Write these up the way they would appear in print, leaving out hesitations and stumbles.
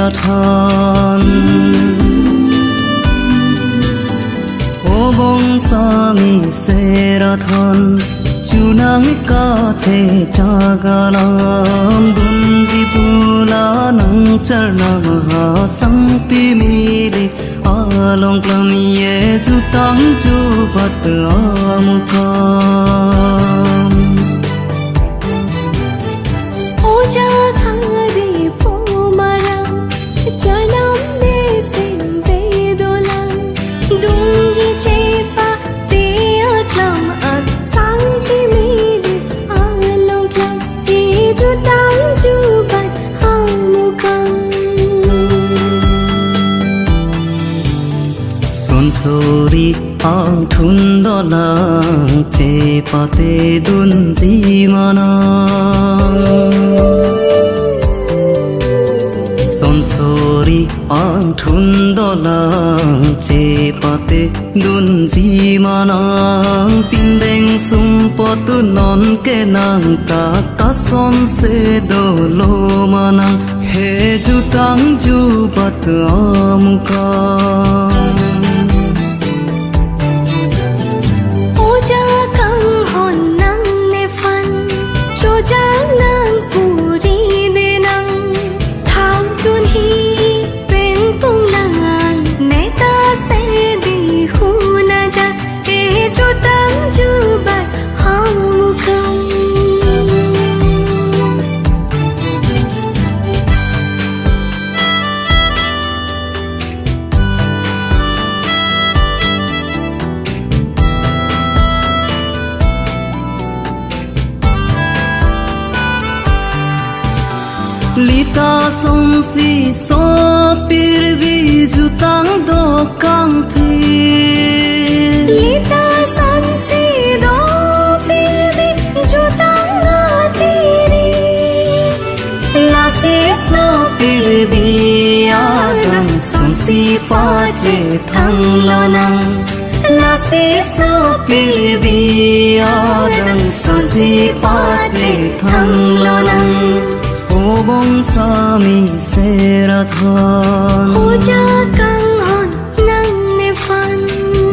ra thân ô bông sa mi se ra thân chú nắng ca che cha galam bun di pula nang char nam ha sang ti mi li along klam ye chu tang chu bat am kam ô cha thari po mara char nam ne sim ve dolan dung ji che pa te aklam at sang ti mi li along klam ye chu tang chu bat am kam sori ang thun do lang che pate dun ji mana son sori ang thun do lang che pate dun ji mana pin deng sum pot non ke nang ta ka son se do lo mana he ju tang ju bat am ka lita song si so pir vi jutang do kang thi lita song si do pir vi jutang na tiri la si so pir vi adam song si pa che thang lo nang la si so pir vi adam song si pa che thang lo nang ô bông sa mi se ra thân ô cha căng hòn nang ne phan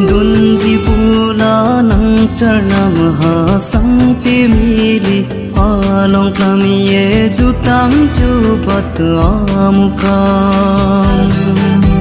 dun ji pula nang char nam ha sang ti mi li along klam ye chu tang chu pat am kam